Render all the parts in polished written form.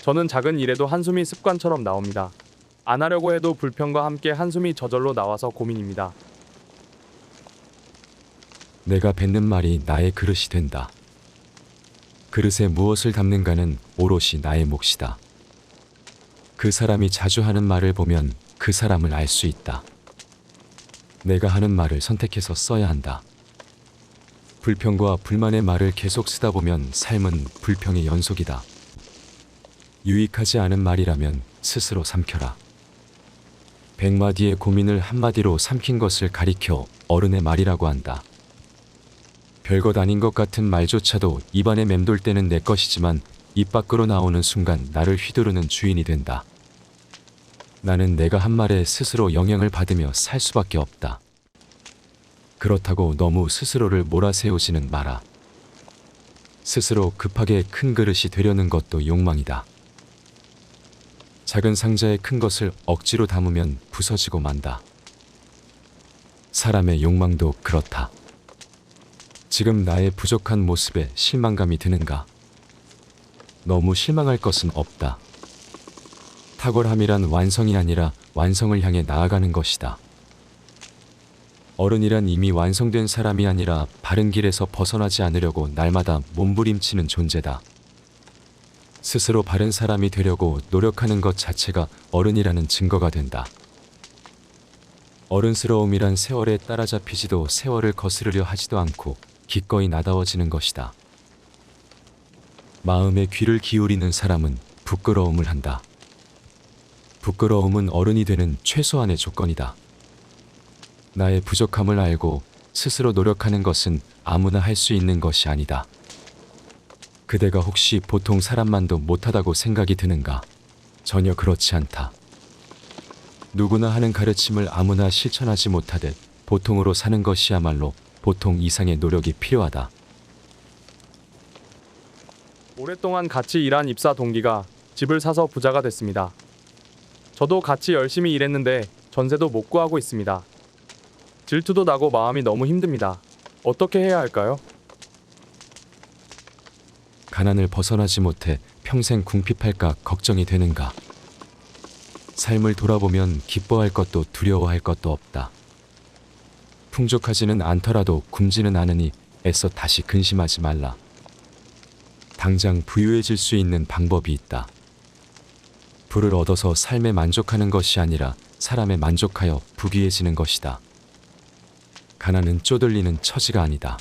저는 작은 일에도 한숨이 습관처럼 나옵니다. 안 하려고 해도 불평과 함께 한숨이 저절로 나와서 고민입니다. 내가 뱉는 말이 나의 그릇이 된다. 그릇에 무엇을 담는가는 오롯이 나의 몫이다. 그 사람이 자주 하는 말을 보면 그 사람을 알 수 있다. 내가 하는 말을 선택해서 써야 한다. 불평과 불만의 말을 계속 쓰다 보면 삶은 불평의 연속이다. 유익하지 않은 말이라면 스스로 삼켜라. 100마디의 고민을 한마디로 삼킨 것을 가리켜 어른의 말이라고 한다. 별것 아닌 것 같은 말조차도 입안에 맴돌 때는 내 것이지만 입 밖으로 나오는 순간 나를 휘두르는 주인이 된다. 나는 내가 한 말에 스스로 영향을 받으며 살 수밖에 없다. 그렇다고 너무 스스로를 몰아세우지는 마라. 스스로 급하게 큰 그릇이 되려는 것도 욕망이다. 작은 상자에 큰 것을 억지로 담으면 부서지고 만다. 사람의 욕망도 그렇다. 지금 나의 부족한 모습에 실망감이 드는가? 너무 실망할 것은 없다. 탁월함이란 완성이 아니라 완성을 향해 나아가는 것이다. 어른이란 이미 완성된 사람이 아니라 바른 길에서 벗어나지 않으려고 날마다 몸부림치는 존재다. 스스로 바른 사람이 되려고 노력하는 것 자체가 어른이라는 증거가 된다. 어른스러움이란 세월에 따라잡히지도 세월을 거스르려 하지도 않고 기꺼이 나다워지는 것이다. 마음에 귀를 기울이는 사람은 부끄러움을 한다. 부끄러움은 어른이 되는 최소한의 조건이다. 나의 부족함을 알고 스스로 노력하는 것은 아무나 할 수 있는 것이 아니다. 그대가 혹시 보통 사람만도 못하다고 생각이 드는가? 전혀 그렇지 않다. 누구나 하는 가르침을 아무나 실천하지 못하듯 보통으로 사는 것이야말로 보통 이상의 노력이 필요하다. 오랫동안 같이 일한 입사 동기가 집을 사서 부자가 됐습니다. 저도 같이 열심히 일했는데 전세도 못 구하고 있습니다. 질투도 나고 마음이 너무 힘듭니다. 어떻게 해야 할까요? 가난을 벗어나지 못해 평생 궁핍할까 걱정이 되는가? 삶을 돌아보면 기뻐할 것도 두려워할 것도 없다. 풍족하지는 않더라도 굶지는 않으니 애써 다시 근심하지 말라. 당장 부유해질 수 있는 방법이 있다. 부를 얻어서 삶에 만족하는 것이 아니라 사람에 만족하여 부귀해지는 것이다. 가난은 쪼들리는 처지가 아니다.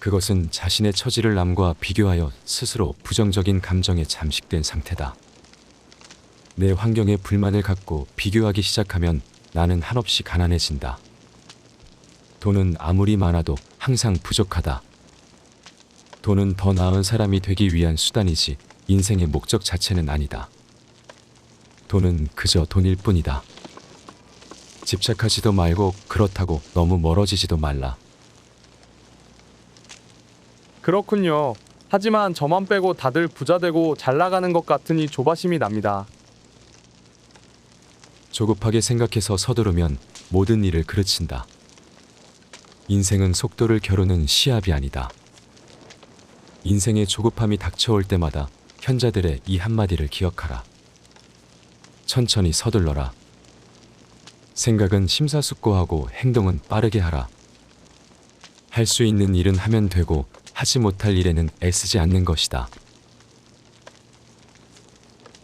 그것은 자신의 처지를 남과 비교하여 스스로 부정적인 감정에 잠식된 상태다. 내 환경에 불만을 갖고 비교하기 시작하면 나는 한없이 가난해진다. 돈은 아무리 많아도 항상 부족하다. 돈은 더 나은 사람이 되기 위한 수단이지 인생의 목적 자체는 아니다. 돈은 그저 돈일 뿐이다. 집착하지도 말고 그렇다고 너무 멀어지지도 말라. 그렇군요. 하지만 저만 빼고 다들 부자 되고 잘 나가는 것 같으니 조바심이 납니다. 조급하게 생각해서 서두르면 모든 일을 그르친다. 인생은 속도를 겨루는 시합이 아니다. 인생의 조급함이 닥쳐올 때마다 현자들의 이 한마디를 기억하라. 천천히 서둘러라. 생각은 심사숙고하고 행동은 빠르게 하라. 할 수 있는 일은 하면 되고 하지 못할 일에는 애쓰지 않는 것이다.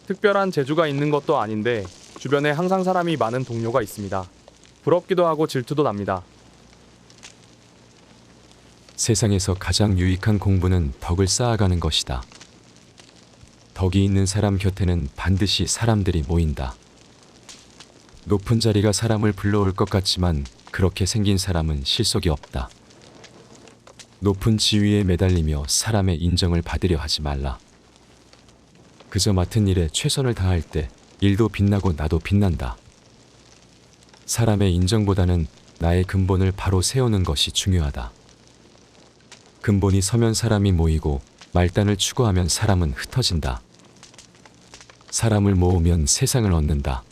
특별한 재주가 있는 것도 아닌데 주변에 항상 사람이 많은 동료가 있습니다. 부럽기도 하고 질투도 납니다. 세상에서 가장 유익한 공부는 덕을 쌓아가는 것이다. 덕이 있는 사람 곁에는 반드시 사람들이 모인다. 높은 자리가 사람을 불러올 것 같지만 그렇게 생긴 사람은 실속이 없다. 높은 지위에 매달리며 사람의 인정을 받으려 하지 말라. 그저 맡은 일에 최선을 다할 때 일도 빛나고 나도 빛난다. 사람의 인정보다는 나의 근본을 바로 세우는 것이 중요하다. 근본이 서면 사람이 모이고 말단을 추구하면 사람은 흩어진다. 사람을 모으면 세상을 얻는다.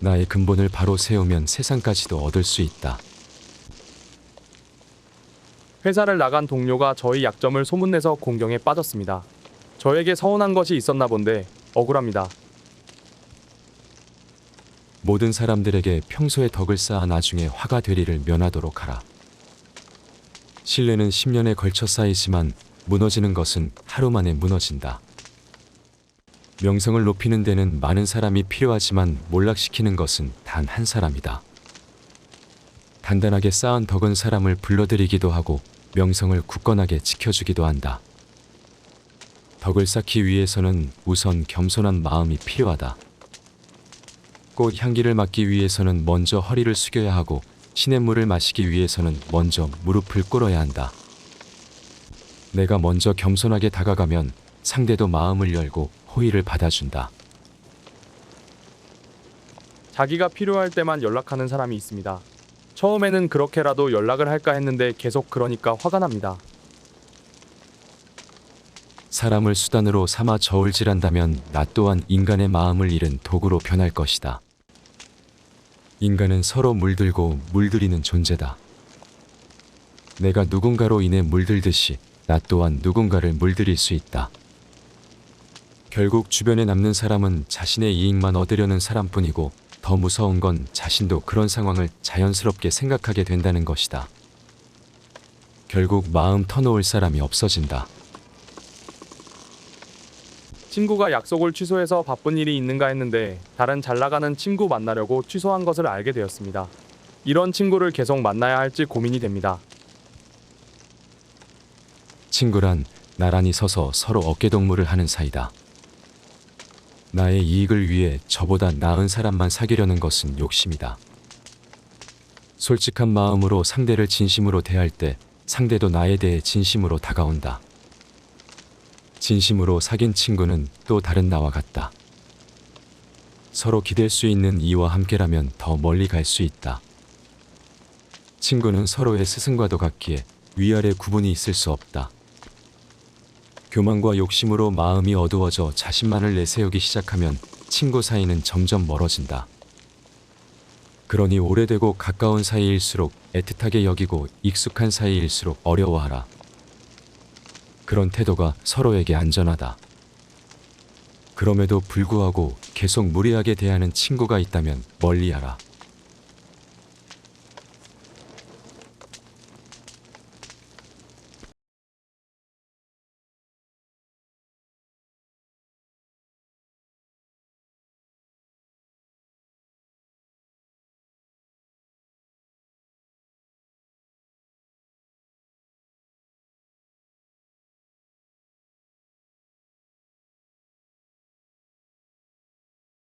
나의 근본을 바로 세우면 세상까지도 얻을 수 있다. 회사를 나간 동료가 저희 약점을 소문내서 공경에 빠졌습니다. 저에게 서운한 것이 있었나 본데 억울합니다. 모든 사람들에게 평소에 덕을 쌓아 나중에 화가 되리를 면하도록 하라. 신뢰는 10년에 걸쳐 쌓이지만 무너지는 것은 하루 만에 무너진다. 명성을 높이는 데는 많은 사람이 필요하지만 몰락시키는 것은 단 한 사람이다. 단단하게 쌓은 덕은 사람을 불러들이기도 하고 명성을 굳건하게 지켜주기도 한다. 덕을 쌓기 위해서는 우선 겸손한 마음이 필요하다. 꽃 향기를 맡기 위해서는 먼저 허리를 숙여야 하고 시냇물을 마시기 위해서는 먼저 무릎을 꿇어야 한다. 내가 먼저 겸손하게 다가가면 상대도 마음을 열고 호의를 받아준다. 자기가 필요할 때만 연락하는 사람이 있습니다. 처음에는 그렇게라도 연락을 할까 했는데 계속 그러니까 화가 납니다. 사람을 수단으로 삼아 저울질한다면 나 또한 인간의 마음을 잃은 도구로 변할 것이다. 인간은 서로 물들고 물들이는 존재다. 내가 누군가로 인해 물들듯이 나 또한 누군가를 물들일 수 있다. 결국 주변에 남는 사람은 자신의 이익만 얻으려는 사람뿐이고 더 무서운 건 자신도 그런 상황을 자연스럽게 생각하게 된다는 것이다. 결국 마음 터놓을 사람이 없어진다. 친구가 약속을 취소해서 바쁜 일이 있는가 했는데 다른 잘 나가는 친구 만나려고 취소한 것을 알게 되었습니다. 이런 친구를 계속 만나야 할지 고민이 됩니다. 친구란 나란히 서서 서로 어깨동무를 하는 사이다. 나의 이익을 위해 저보다 나은 사람만 사귀려는 것은 욕심이다. 솔직한 마음으로 상대를 진심으로 대할 때 상대도 나에 대해 진심으로 다가온다. 진심으로 사귄 친구는 또 다른 나와 같다. 서로 기댈 수 있는 이와 함께라면 더 멀리 갈 수 있다. 친구는 서로의 스승과도 같기에 위아래 구분이 있을 수 없다. 교만과 욕심으로 마음이 어두워져 자신만을 내세우기 시작하면 친구 사이는 점점 멀어진다. 그러니 오래되고 가까운 사이일수록 애틋하게 여기고 익숙한 사이일수록 어려워하라. 그런 태도가 서로에게 안전하다. 그럼에도 불구하고 계속 무례하게 대하는 친구가 있다면 멀리하라.